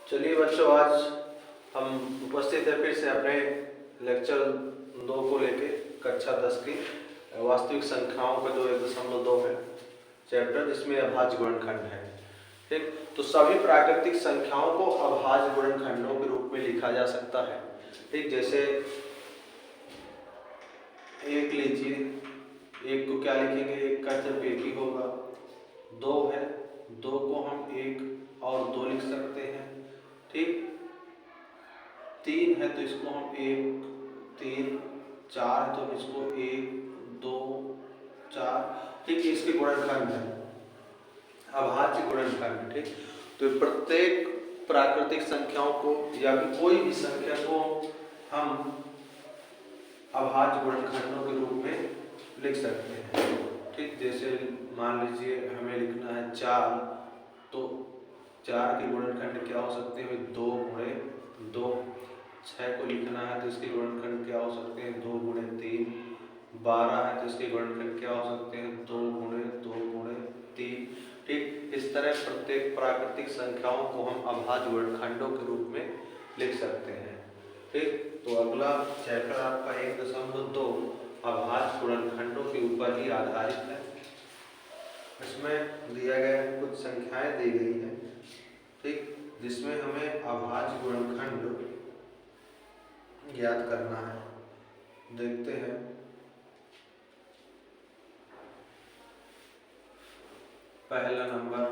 चलिए बच्चों, आज हम उपस्थित है फिर से अपने लेक्चर 2 को लेके कक्षा 10 की वास्तविक संख्याओं का जो 1.2 है चैप्टर, जिसमें अभाज्य गुणनखंड है। ठीक, तो सभी प्राकृतिक संख्याओं को अभाज्य गुणनखंडों के रूप में लिखा जा सकता है। ठीक, जैसे एक लीजिए, एक को क्या लिखेंगे, एक का जब एक ही होगा। 2 है, 2 को हम 1 और 2 लिख सकते हैं। ठीक, 3 है तो इसको हम 1 3, 4 है तो इसको 1 2 4। ठीक, इसके गुणनखंड है अभाज्य गुणनखंड। ठीक, तो प्रत्येक प्राकृतिक संख्याओं को या फिर कोई भी संख्या को हम अभाज्य गुणनखंडों के रूप में लिख सकते हैं। ठीक, जैसे मान लीजिए हमें लिखना है 4, तो 4 के गुणनखंड क्या हो सकते हैं, 2 गुणे 2। 6 को लिखना है तो इसके गुणनखंड क्या हो सकते हैं, 2 गुणे 3। 12 है तो इसके गुणनखंड क्या हो सकते हैं, 2 गुणे 3। ठीक, इस तरह प्रत्येक प्राकृतिक संख्याओं को हम अभाज्य गुणनखंडों के रूप में लिख सकते हैं। ठीक, तो अगला चैप्टर आपका 1.2 अभाज्य गुणनखंडों के ऊपर ही आधारित है। इसमें दिया गया कुछ संख्याएं दी गई हैं, ठीक, जिसमें हमें अभाज्य गुणनखंड ज्ञात करना है। देखते हैं। पहला नंबर,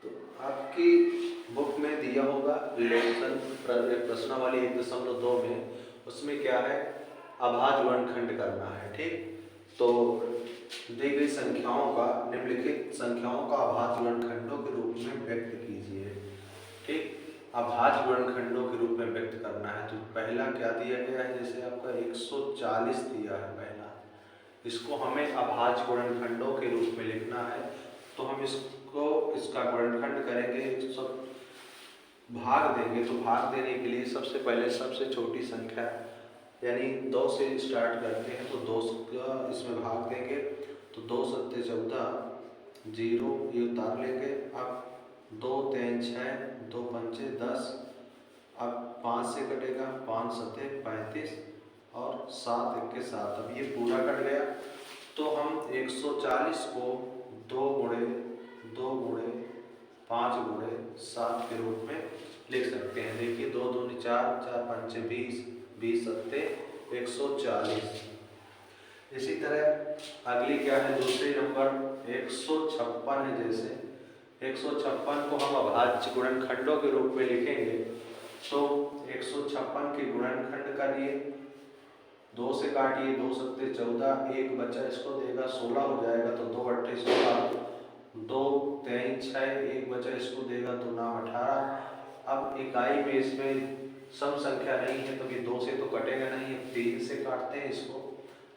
तो आपकी बुक में दिया होगा रिलेशन प्रश्नावली 1.2 में, उसमें क्या है, अभाज्य गुणनखंड करना है। ठीक, तो दी गई संख्याओं का, निम्नलिखित संख्याओं का अभाज्य गुणनखंडों के रूप में व्यक्त कीजिए। ठीक, अभाज्य गुणनखंडों के रूप में व्यक्त करना है। तो पहला क्या दिया गया है, जैसे आपका 140 दिया है पहला, इसको हमें अभाज्य गुणनखंडों के रूप में लिखना है। तो हम इसका गुणनखंड करेंगे, सब भाग देंगे। तो भाग देने के लिए सबसे पहले सबसे छोटी संख्या यानी 2 से स्टार्ट करते हैं, तो 2 का इसमें भाग देंगे। तो 2 सत्ते 14, 0 ये उतार लेंगे। अब 2 3 6, 2 पंचे 10, अब 5 से कटेगा, 5 सत्ते 35 और 7 एक के 7। अब ये पूरा कट गया। तो हम 140 को 2 गुणे 5 गुणे 7 के रूप में लिख सकते हैं। देखिए 2 दूनी 4, 4 पंचे 20, 20 सत्ते 140। इसी तरह अगली क्या है, दूसरी नंबर 156 है। जैसे 156 को हम अभाज्य गुणनखंडों के रूप में लिखेंगे। तो 156 के गुणनखंड करिए, 2 से काटिए, 2 सत्ते 14, 1 बचा इसको देगा 16 हो जाएगा। तो 2 अट्ठे 16, 2 3 6, 1 बचा इसको देगा, 2 9 18। अब इकाई में इसमें सम संख्या नहीं है तो ये 2 से तो कटेगा नहीं। 3 से काटते हैं इसको,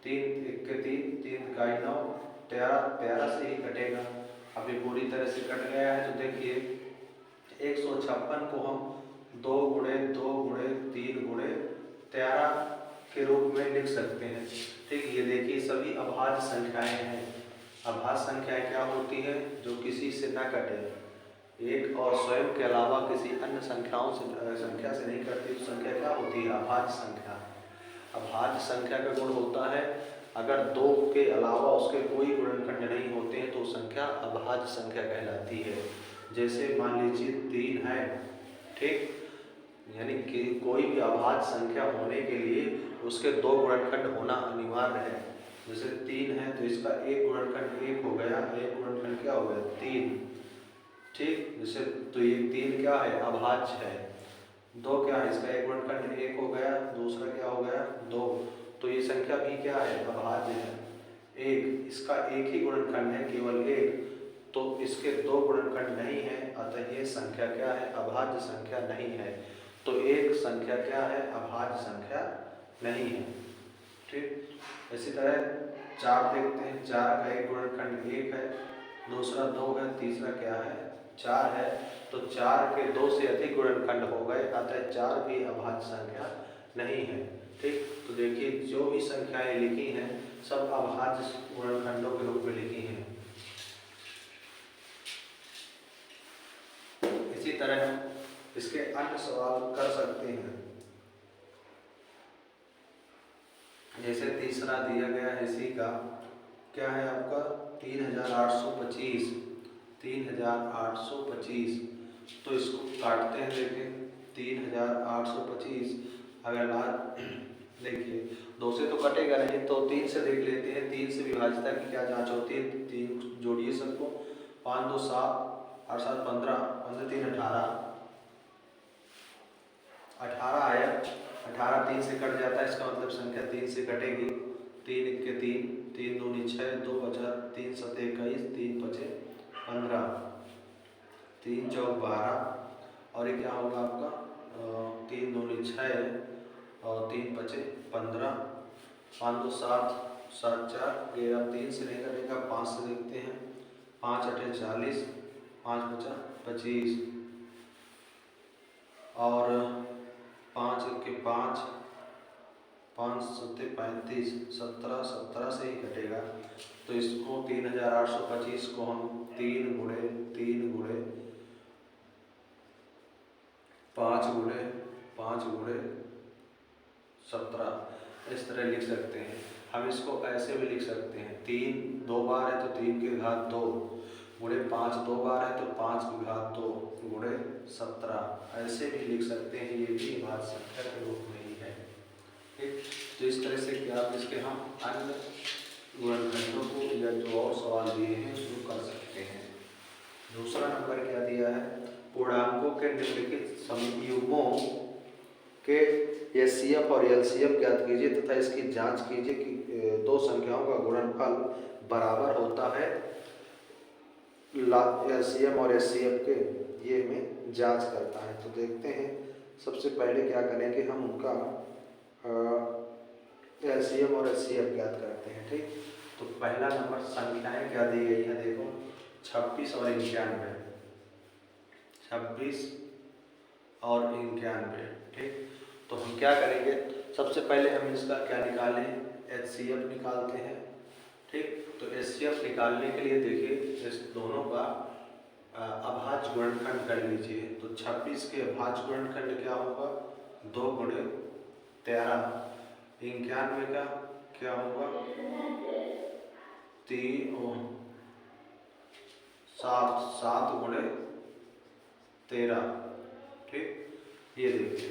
3 1 के 3, 3 इकाई 9, 13, 13 से ही कटेगा। अब ये पूरी तरह से कट गया है। तो देखिए 156 को हम 2 गुणे 3 गुणे 13 के रूप में लिख सकते हैं। ठीक, ये देखिए सभी अभाज्य संख्याएं हैं। अभाज्य संख्याएं क्या होती है, जो किसी से न कटे, एक और स्वयं के अलावा किसी अन्य संख्या से नहीं कटती, तो संख्या क्या होती है, अभाज्य संख्या। अभाज्य संख्या का गुण होता है, अगर 2 के अलावा उसके कोई गुणनखंड नहीं होते हैं तो संख्या अभाज्य संख्या कहलाती है। जैसे मान लीजिए 3 है, ठीक, यानी कि कोई भी अभाज्य संख्या होने के लिए उसके 2 गुणनखंड होना अनिवार्य है। जैसे 3 है तो इसका एक गुणनखंड 1 हो गया, एक गुणनखंड क्या हो गया, 3। ठीक, जैसे तो ये 3 क्या है, अभाज्य है। 2 क्या है, इसका एक गुणनखंड 1 हो गया, दूसरा क्या हो गया 2। तो ये संख्या भी क्या है, अभाज्य है। 1, इसका एक ही गुणनखंड है, केवल 1, तो इसके 2 गुणनखंड नहीं है, अतः ये संख्या क्या है, अभाज्य संख्या नहीं है। तो एक संख्या क्या है, अभाज्य संख्या नहीं है। ठीक, इसी तरह 4 देखते हैं। 4 का एक गुणनखंड 1 है, दूसरा 2 है, तीसरा क्या है, 4 है। तो 4 के 2 से अधिक गुणनखंड हो गए, अतः 4 भी अभाज्य संख्या नहीं है। ठीक, तो देखिए जो भी संख्याएं लिखी हैं सब अभाज्य गुणनखंडों के रूप में लिखी हैं। इसी तरह हम इसके अन्य सवाल कर सकते हैं। जैसे तीसरा दिया गया है इसी का, क्या है आपका 3825, 3825। तो इसको काटते हैं, देखें 3825 अगर लास्ट, देखिए 2 से तो कटेगा नहीं तो 3 से देख लेते हैं। 3 से विभाज्यता की क्या जांच होती है, 3 जोड़िए सबको, 5 2 7, 8 7 15, 15 3 18, 18 आया, 18 3 से कट जाता है, इसका मतलब संख्या 3 से कटेगी। 3 1 के 3, 3 2 6, 2 बचा, 3 7 21, 3 5 15, 3 4 12, और ये क्या होगा आपका 3 2 6 और 3 5 15, 5 2 7, 7 4 11, 3 से नहीं कटेगा, 5 से देखते हैं, 5 8 40, 5 बचा 25, और 5 1 के 5, 5 7 35, 17, 17 से ही कटेगा। तो इसको 3825 को हम 3 गुणे 3 गुणे 5 गुणे 5 गुणे 17 इस तरह लिख सकते हैं। हम इसको ऐसे भी लिख सकते हैं, 3 2 बार है तो 3 की घात 2 गुणे 5 2 बार है तो 5 की घात 2 गुणे 17, ऐसे भी लिख सकते हैं। ये भी अभाज्य संख्या के रूप में ही है। ठीक, तो इस तरह से क्या आप इसके हम अन्य गुणनखंडों को या जो और सवाल दिए हैं उसको कर सकते हैं। दूसरा नंबर क्या दिया है, पूर्णांकों के निम्नलिखित समयुग्मों के एचसीएफ और एलसीएम ज्ञात कीजिए तथा इसकी जांच कीजिए कि दो संख्याओं का गुणनफल बराबर होता है एलसीएम और एचसीएफ के, ये हमें जांच करता है। तो देखते हैं, सबसे पहले क्या करेंगे, हम उनका एलसीएम और एचसीएफ ज्ञात करते हैं। ठीक, तो पहला नंबर संख्याएं क्या दी गई है, देखो 26 और 91, 26 और 91। ठीक, तो हम क्या करेंगे, सबसे पहले हम इसका क्या निकालें, एचसीएफ निकालते हैं। ठीक, तो एचसीएफ निकालने के लिए देखिए इस दोनों का अभाज्य गुणनखंड कर लीजिए। तो 26 के अभाज्य गुणनखंड क्या होगा, 2 गुणे 13, 91 का क्या होगा 7 गुणे 13। ठीक, ये देखिए,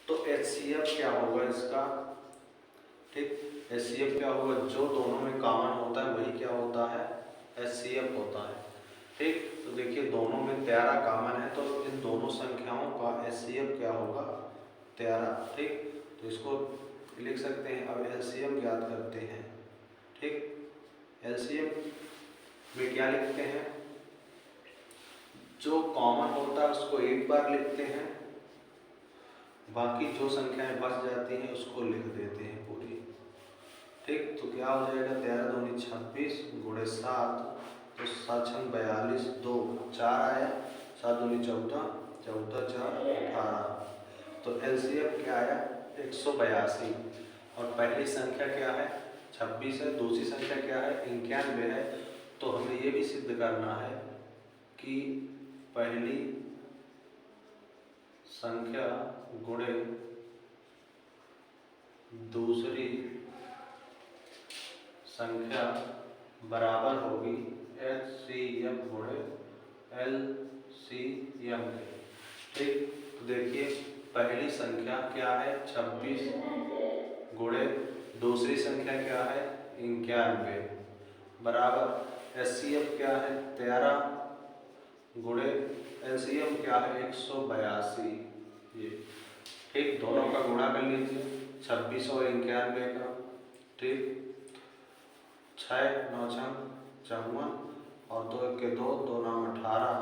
तो एचसीएफ क्या होगा इसका। ठीक, एचसीएफ क्या होगा, जो दोनों में कॉमन होता है वही क्या होता है, एचसीएफ होता है। ठीक, तो देखिए दोनों में 13 कॉमन है, तो इन दोनों संख्याओं का एचसीएफ क्या होगा 13। ठीक, तो इसको लिख सकते हैं। अब एलसीएम ज्ञात करते हैं। ठीक, एलसीएम में क्या लिखते हैं, जो कॉमन होता है उसको एक बार लिखते हैं, बाकी जो संख्याएं बच जाती हैं उसको लिख देते हैं पूरी। ठीक, तो क्या हो जाएगा, 13 दूनी 26 गुणे 7, तो 7 6 42, 2 4 आया, 7 दूनी 14, 14 4 18। तो एलसीएम क्या आया 182, और पहली संख्या क्या है 26 है, दूसरी संख्या क्या है 91 है। तो हमें ये भी सिद्ध करना है कि पहली संख्या गुणे दूसरी संख्या बराबर होगी एचसीएफ गुणे एलसीएम के। ठीक, तो देखिए पहली संख्या क्या है 26 गुणे दूसरी संख्या क्या है 91 बराबर एचसीएफ क्या है 13 गुणे एलसीएम क्या है 182। ये ठीक, दोनों का गुणा कर लीजिए 26 और 91 का। ठीक, 6 9 6 54 और 2 1 के 2, 2 9 18,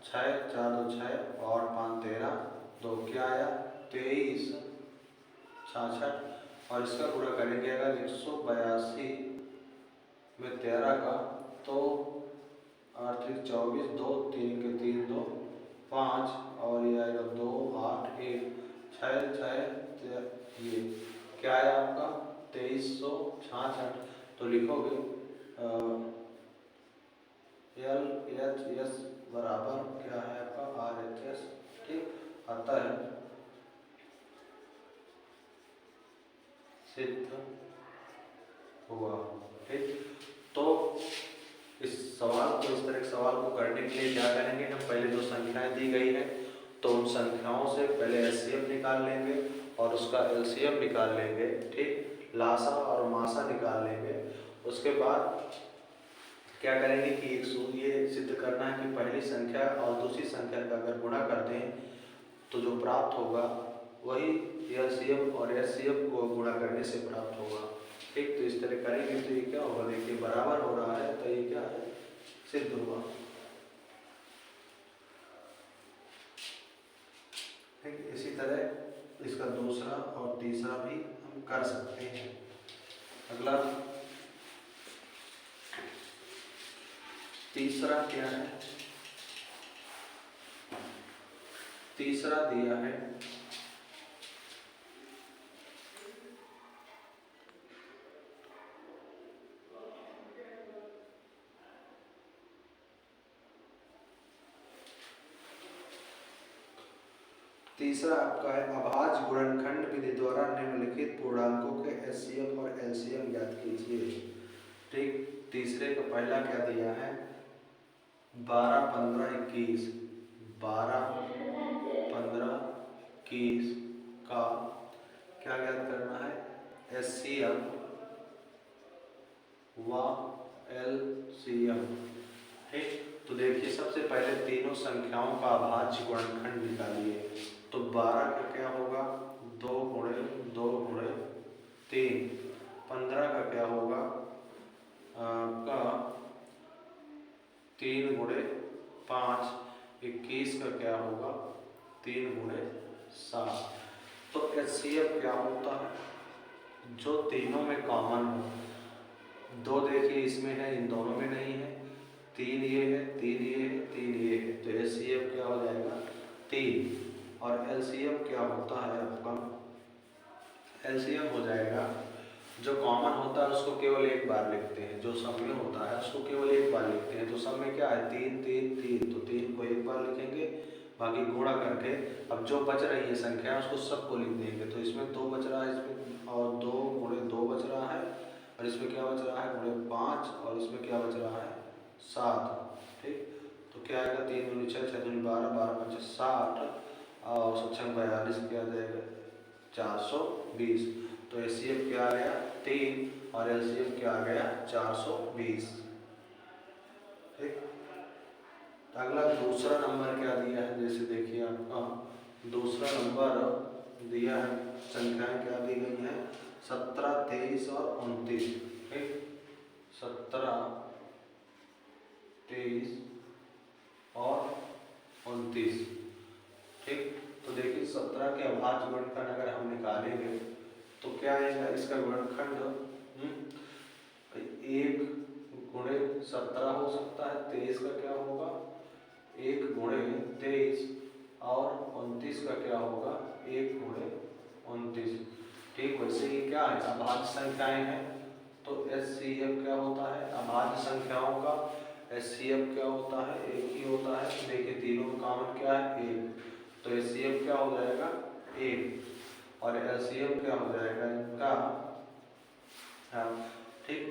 6 4 2 6 और 5 13, 2 क्या आया 23 66, और इसका पूरा करेंगे अगर 182 में 13 का, तो 8 3 24, 2 3 के 3 2 5, और ये आएगा 2 8 1 6 6 ये क्या है आपका 2366, तो लिखोगे LHS बराबर क्या है आपका RHS, ठीक, अतः सिद्ध हुआ। ठीक, तो इस सवाल को, इस तरह के सवाल को करने के लिए क्या करेंगे, हम पहले जो संख्याएं दी गई है तो उन संख्याओं से पहले एचसीएफ निकाल लेंगे और उसका एलसीएम निकाल लेंगे, ठीक, लासा और मासा निकाल लेंगे। उसके बाद क्या करेंगे कि ये सिद्ध करना है कि पहली संख्या और दूसरी संख्या का अगर गुणा करते हैं तो जो प्राप्त होगा वही एलसीएम और एचसीएफ को गुणा करने से प्राप्त होगा। ठीक, तो इस तरह करेंगे तो ये क्या होगा, देखिए बराबर हो रहा है तो ये क्या है, सिद्ध हुआ। ठीक, इसी तरह इसका दूसरा और तीसरा भी हम कर सकते हैं। अगला तीसरा क्या है, तीसरा दिया है तीसरा आपका है अभाज्य गुणनखंड विधि द्वारा निम्नलिखित पूर्णांकों के एचसीएफ और एलसीएम ज्ञात कीजिए। ठीक, तीसरे का पहला क्या दिया है 12, 15, 21, 12, 15, 21 का क्या ज्ञात करना है एचसीएफ व एलसीएम। ठीक, तो देखिए सबसे पहले तीनों संख्याओं का अभाज्य गुणनखंड निकालिए। तो 12 का क्या होगा 2 गुणे 2 गुणे 3, 15 का क्या होगा का 3 गुणे 5, 21 का क्या होगा 3 गुणे 7। तो एचसीएफ क्या होता है जो तीनों में कॉमन हो। 2 देखिए इसमें है, इन दोनों में नहीं है, 3 ये है, 3 ये है, 3 ये है, तो एचसीएफ क्या हो जाएगा 3। और एलसीएम क्या होता है आपका, एलसीएम हो जाएगा जो कॉमन होता है उसको केवल एक बार लिखते हैं, जो सब में होता है उसको केवल एक बार लिखते हैं। तो सब में क्या है 3, 3, 3, तो 3 को एक बार लिखेंगे, बाकी गुणा करके अब जो बच रही है संख्या उसको सबको लिख देंगे। तो इसमें 2 बच रहा है, इसमें और 2 गुणे 2 बच रहा है, और इसमें क्या बच रहा है गुणे 5, और इसमें क्या बच रहा है 7। ठीक, तो क्या आएगा 3 दूनी 6, 6 दूनी 12, 12 5 60, और 7 42 क्या जाएगा 420। तो एचसीएफ क्या आ गया 3 और एलसीएम क्या आ गया 420। ठीक, अगला दूसरा नंबर क्या दिया है, जैसे देखिए आपका दूसरा नंबर दिया है, संख्याएं क्या दी गई है 17, 23 और 29। ठीक, 17, 23 और 29। ठीक, तो देखिए 17 के अभाज्य गुणनखंड अगर हम निकालेंगे तो क्या आएगा इसका गुणनखंड 1 गुणे 17 हो सकता है, 23 का क्या होगा 1 गुणे 23, और 29 का क्या होगा 1 गुणे 29। ठीक, वैसे ही क्या है अभाज्य संख्याएं हैं तो एचसीएफ क्या होता है, अभाज्य संख्याओं का एचसीएफ क्या होता है एक ही होता है। देखिए तीनों में कॉमन क्या है 1, तो एचसीएफ क्या हो जाएगा 1, और एलसीएम क्या हो जाएगा इनका। ठीक,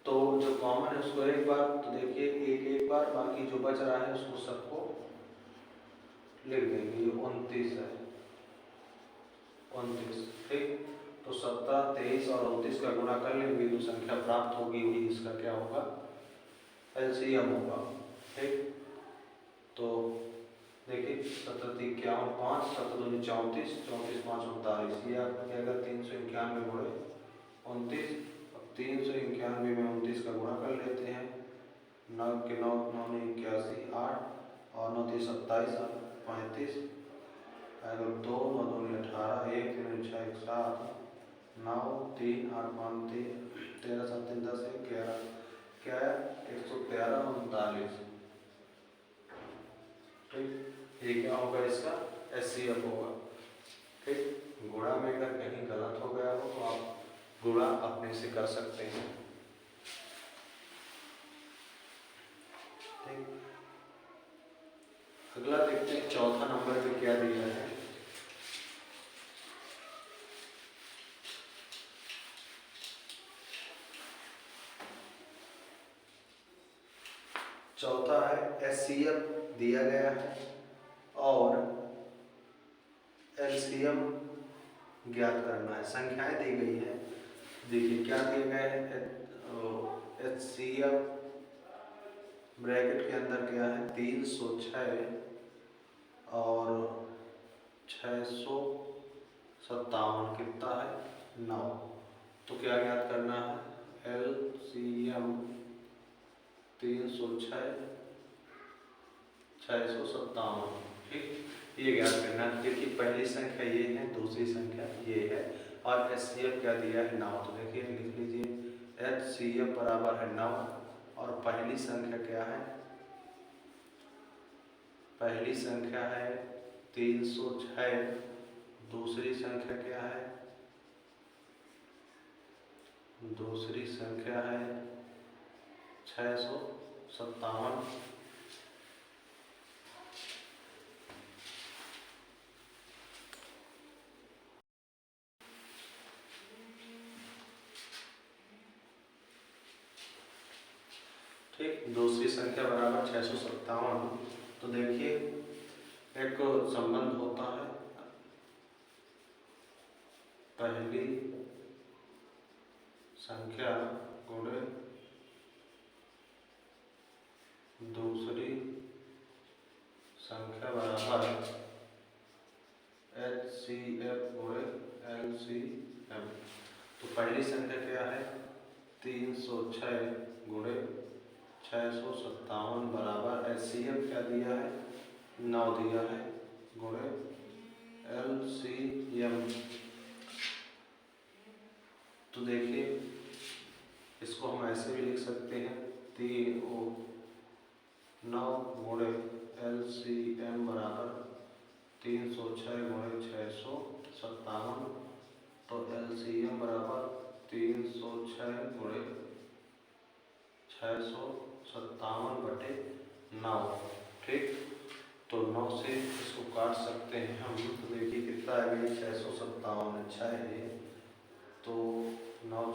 तो जो कॉमन है उसको एक बार, तो देखिए एक बार, बाकी जो बच रहा है उसको सबको लिख देंगे। ये 29 है 29। ठीक, तो 17, 23 और 29 का गुणा कर लेंगे तो संख्या प्राप्त होगी, वही इसका क्या होगा एलसीएम होगा। ठीक, तो देखिए 17 3 51, 5 7 2 34, 34 5 39, ये आपका अगर 391 गुणे 29, अब 391 में 29 का गुणा कर लेते हैं, 9 के 9 9 81, 8 और 9 3 27, 35, अगर 2 9 2 18, 1 3 6 1 7, 9 3 8 5 3 13 7 3 10 11, क्या है 113 39। ठीक, ये क्या होगा इसका एचसीएफ होगा। ठीक, गुणा में अगर कहीं गलत हो गया हो तो आप गुणा अपने से कर सकते हैं। ठीक, अगला देखते हैं चौथा नंबर पे क्या दिया है। चौथा है HCF दिया गया है और LCM ज्ञात करना है। संख्याएं दी गई है, देखिए क्या दिया गया है। HCF ब्रैकेट के अंदर क्या है 306 और 657 कितना है 9। तो क्या ज्ञात करना है LCM 306 657। ठीक, ये ज्ञात करना है। देखिए पहली संख्या ये है, दूसरी संख्या ये है और HCF क्या दिया है 9। तो देखिए लिख लीजिए HCF बराबर है 9 और पहली संख्या क्या है, पहली संख्या है 306, दूसरी संख्या क्या है, दूसरी संख्या है 657। ठीक, दूसरी संख्या बराबर 657। तो देखिए एक संबंध होता है, पहली संख्या गुणे दूसरी संख्या बराबर HCF गुणे LCM। तो पहली संख्या क्या है 306 गुणे 657 बराबर HCF क्या दिया है 9 दिया है गुणे LCM। तो देखिए इसको हम ऐसे भी लिख सकते हैं 9 गुणे LCM बराबर 306 गुणे 657। तो LCM बराबर 306 गुणे 657/9। ठीक, तो 9 से इसको काट सकते हैं हम। तो देखिए कितना आ गया 657, अच्छा है। तो 9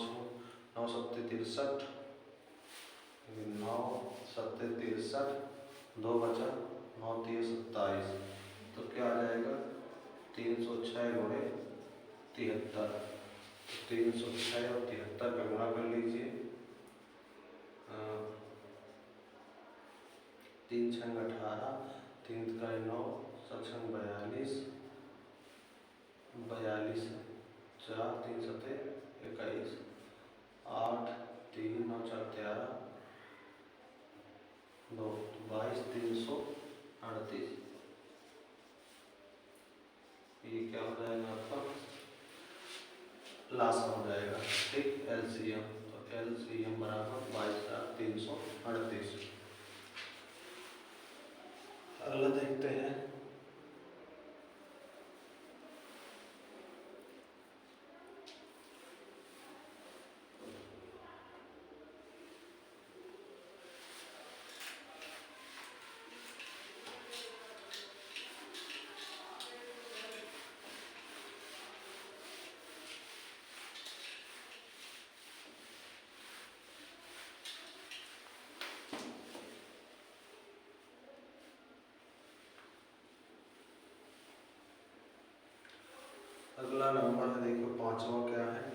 सत्ते 63, 9 सत्ते 63, 2 बचा 9 3 27। तो क्या आ जाएगा 306 गुणे 73। 306 और 73 का गुणा कर लीजिए। 3 छंग 18, 3 का 9, 7 छंग 42, 42 4 3 सत्ते 21, 8 3 9 4 13, 2 22 338। ये क्या हो जाएगा आपका लासा हो जाएगा। ठीक, LCM। तो LCM बराबर 22,338। अगला देखते हैं अगला नंबर है, देखो पांचवा क्या है।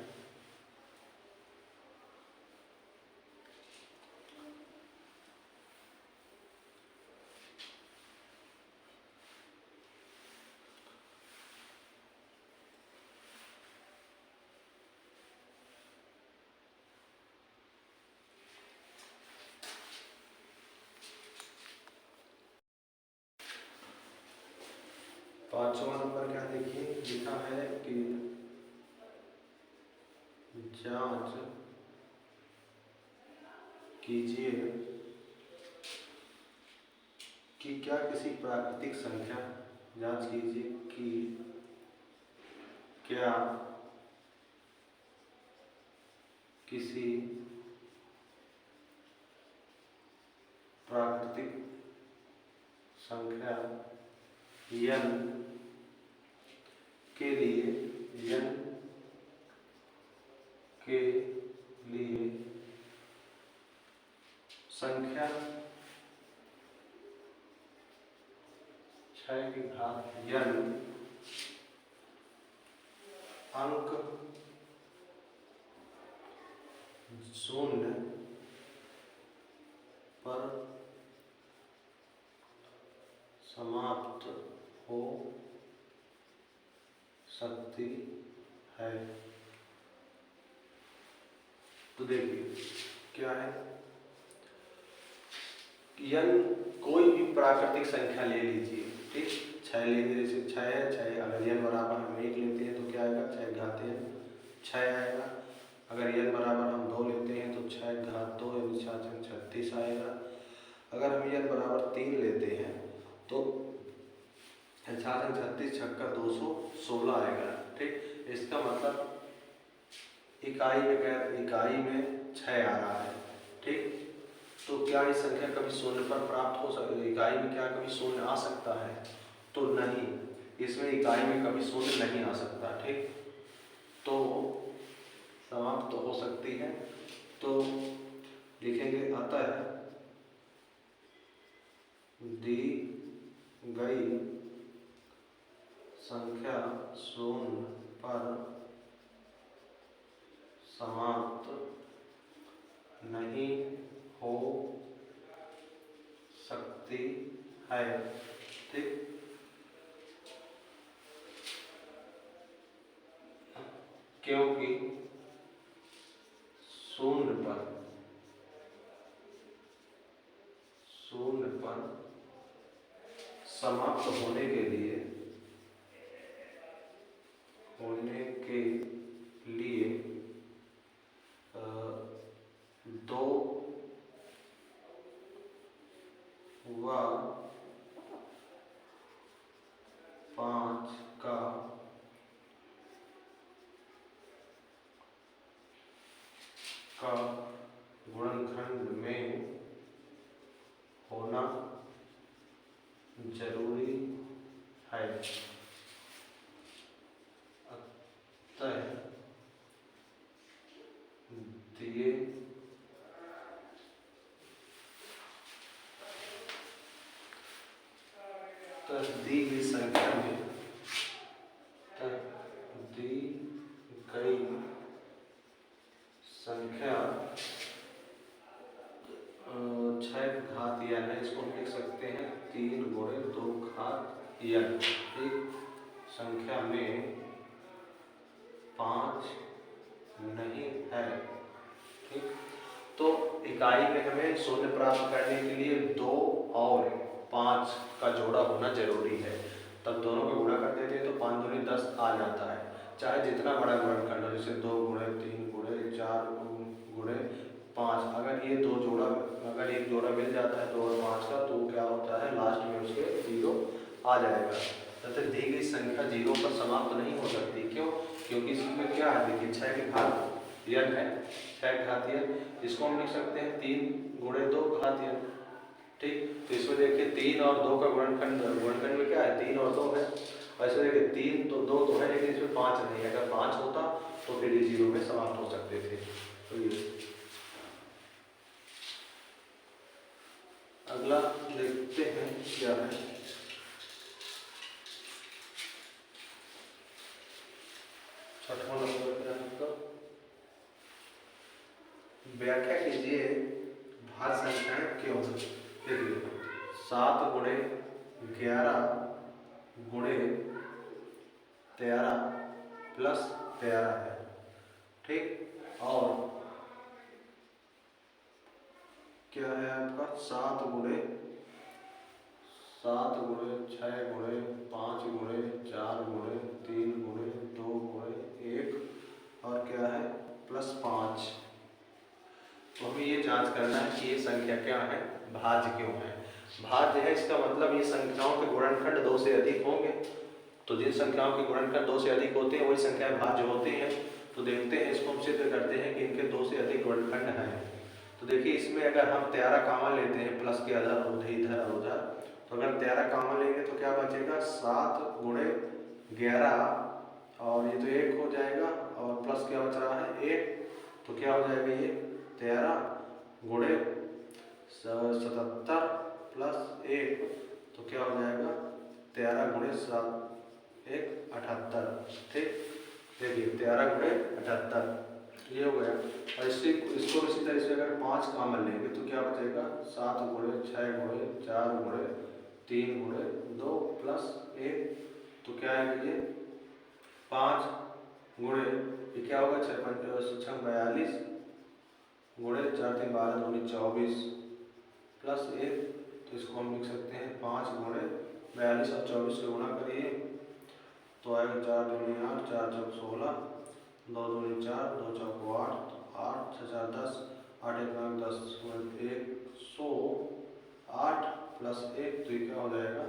पांचवा नंबर क्या देखिए लिखा है कि जांच कीजिए कि क्या किसी प्राकृतिक संख्या, जांच कीजिए कि क्या किसी प्राकृतिक संख्या n के लिए संख्या 6 की घात n अंक 0 पर समाप्त हो सकती है। तो देखिए क्या है, n कोई भी प्राकृतिक संख्या ले लीजिए, ठीक, 6 ले लीजिए, जैसे 6 है, 6 अगर n बराबर हम 1 लेते हैं तो क्या आएगा, 6 घात n 6 आएगा। अगर n बराबर हम 2 लेते हैं तो 6 घात 2 यानी 36 आएगा। अगर हम n बराबर 3 लेते हैं तो 36 छक्का 216 आएगा, ठीक। इसका मतलब इकाई में 6 आ रहा है, ठीक। तो क्या इस संख्या कभी शून्य पर प्राप्त हो सकती है, इकाई में क्या कभी शून्य आ सकता है, तो नहीं, इसमें इकाई में कभी शून्य नहीं आ सकता, ठीक। तो समाप्त तो हो सकती है, तो लिखेंगे अतः दी गई संख्या शून्य पर समाप्त नहीं हो सकती है, ठीक। क्योंकि शून्य पर समाप्त होने के लिए दो व 5 का गुणनखंड में होना जरूरी है। अतः दिए दी गई संख्या में दी गई संख्या 6 घात n है, इसको हम लिख सकते हैं 3 गुणे 2 घात n, ठीक। संख्या में 5 नहीं है, ठीक। तो इकाई में हमें शून्य प्राप्त करने के लिए 2 और 5 का जोड़ा होना जरूरी है, तब दोनों को गुणा कर देते हैं तो 5 दूनी 10 आ जाता है। चाहे जितना बड़ा गुणनखंड हो, जैसे 2 गुणे 3 गुणे 4 गुणे 5, अगर ये दो जोड़ा, अगर एक जोड़ा मिल जाता है 2 और 5 का, तो क्या होता है लास्ट में उसके 0 आ जाएगा। तथा दी गई संख्या 0 पर समाप्त नहीं हो सकती, क्यों, क्योंकि इसमें क्या है, देखिए 6 की घात n है, 6 घात n, इसको हम लिख सकते हैं 3 गुणे 2 घात n, ठीक। तो इसमें देखिए 3 और 2 का गुणनखंड में क्या है, 3 और 2 है, और इसमें देखिए 3 तो 2 तो है, लेकिन इसमें 5 नहीं है, अगर 5 होता तो फिर ये 0 में समाप्त हो सकते थे। तो ये अगला देखते हैं क्या है, छठवां नंबर क्या है आपका, व्याख्या कीजिए भाज्य संख्याएं क्यों। देखिए 7 गुणे 11 गुणे 13 प्लस 13 है, ठीक। और क्या है आपका 7 गुणे 6 गुणे 5 गुणे 4 गुणे 3 गुणे 2 गुणे 1 और क्या है प्लस 5। तो हमें ये जांच करना है कि ये संख्या क्या है, भाज्य क्यों है। भाज्य है, इसका मतलब ये संख्याओं के गुणनखंड 2 से अधिक होंगे, तो जिन संख्याओं के गुणनखंड 2 से अधिक होते हैं वही संख्याएं भाज्य होती हैं। तो देखते हैं, इसको हम सिद्ध करते हैं कि इनके 2 से अधिक गुणनखंड हैं। तो देखिए, इसमें अगर हम 13 कॉमन लेते हैं, प्लस के इधर और उधर, तो अगर 13 कॉमन लेंगे तो क्या बचेगा, 7 गुणे 11, और ये तो 1 हो जाएगा, और प्लस क्या बच रहा है 1, तो क्या हो जाएगा ये 13 गुणे 77 प्लस 1, तो क्या हो जाएगा 13 गुणे 7 1 78। ठीक, देखिए 13 गुणे 78 ये हो गया। और इसको इसी तरह से अगर 5 कॉमन लेंगे तो क्या बचेगा, 7 गुणे 6 गुणे 4 गुणे 3 गुणे 2 प्लस 1, तो क्या है ये 5 गुणे, ये क्या होगा 6 5 42 गुणे 4 3 12 2 24 प्लस 1, तो इसको हम लिख सकते हैं 5 गुणे 42 और 24 से गुणा करिए तो आएगा 4 दूनी 8 4 चौक 16 2 दूनी 4 2 चौक 8 8 6 4 10 8 1 9 10 108 प्लस 1, तो ये क्या हो जाएगा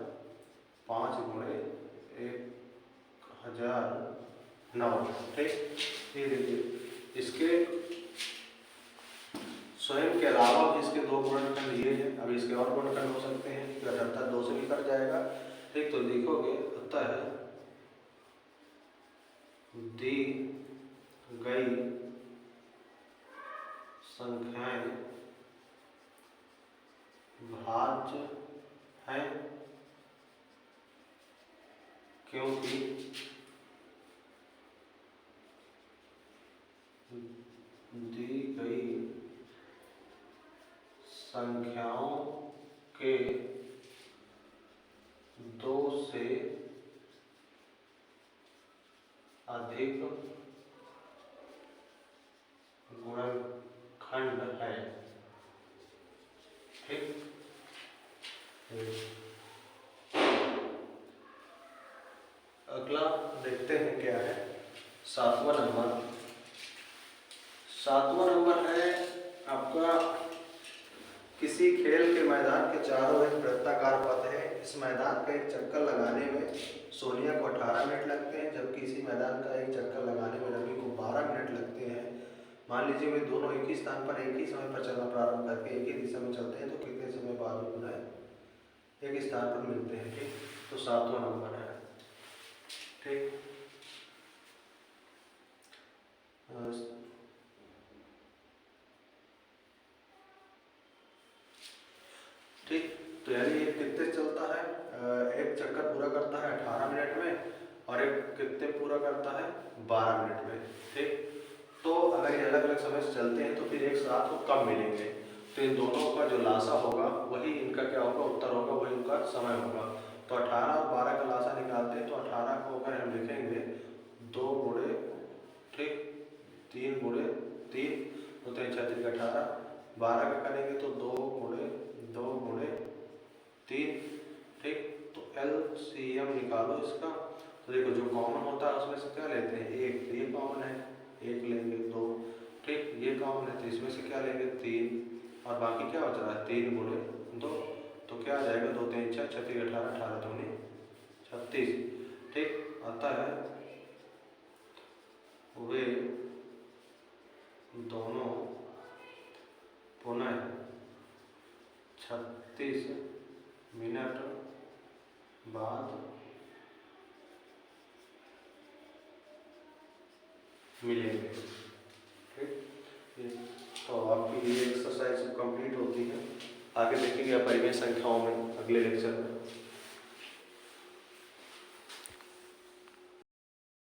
5 गुणे 1009। ठीक, ये देखिए इसके स्वयं के अलावा भी इसके 2 गुणनखंड ये हैं। अब इसके और गुणनखंड हो सकते हैं, 78 2 से भी कट जाएगा। ठीक, तो लिखोगे अतः दी गई संख्याएं भाज्य हैं क्योंकि दी गई संख्याओं के 2 से अधिक गुणनखंड है। ठीक, अगला देखते हैं क्या है, 7वां नंबर। 7वां नंबर है आपका, किसी खेल के मैदान के चारों एक वृत्ताकार पथ है। इस मैदान का एक चक्कर लगाने में सोनिया को 18 मिनट लगते हैं, जबकि इसी मैदान का एक चक्कर लगाने में रवि को 12 मिनट लगते हैं। मान लीजिए वे दोनों एक ही स्थान पर एक ही समय पर चलना प्रारंभ करके एक ही दिशा में चलते हैं, तो कितने समय बाद में पुनः एक स्थान पर मिलते हैं। ठीक, तो 7वां नंबर है। ठीक, ठीक, तो यानी ये कितने चलता है, एक चक्कर पूरा करता है 18 मिनट में, और एक कितने पूरा करता है 12 मिनट में। ठीक, तो अगर ये अलग अलग समय से चलते हैं तो फिर एक साथ वो कब मिलेंगे, तो इन दोनों का जो लासा होगा वही इनका क्या होगा, उत्तर होगा, वही उनका समय होगा। तो 18 और 12 का लासा निकालते हैं, तो 18 को अगर हम लिखेंगे 2 गुणे, ठीक 3 गुणे 3 तो 3 6 18, 12 का करेंगे तो 2 गुणे 3। ठीक, तो LCM निकालो इसका, तो देखो जो कॉमन होता है उसमें से क्या लेते हैं 1, तो ये कॉमन है 1 लेंगे 2। ठीक, ये कॉमन है तो इसमें से क्या लेंगे 3, और बाकी क्या बच रहा है 3 गुणे 2, तो क्या आ जाएगा 2 3 6 6 3 18 18 दूनी 36। ठीक, आता है वे दोनों पुनः 36 मिनट बाद मिलेंगे। ठीक, तो आपकी ये एक्सरसाइज कंप्लीट होती है। आगे देखेंगे अपरिमेय संख्याओं में अगले लेक्चर में।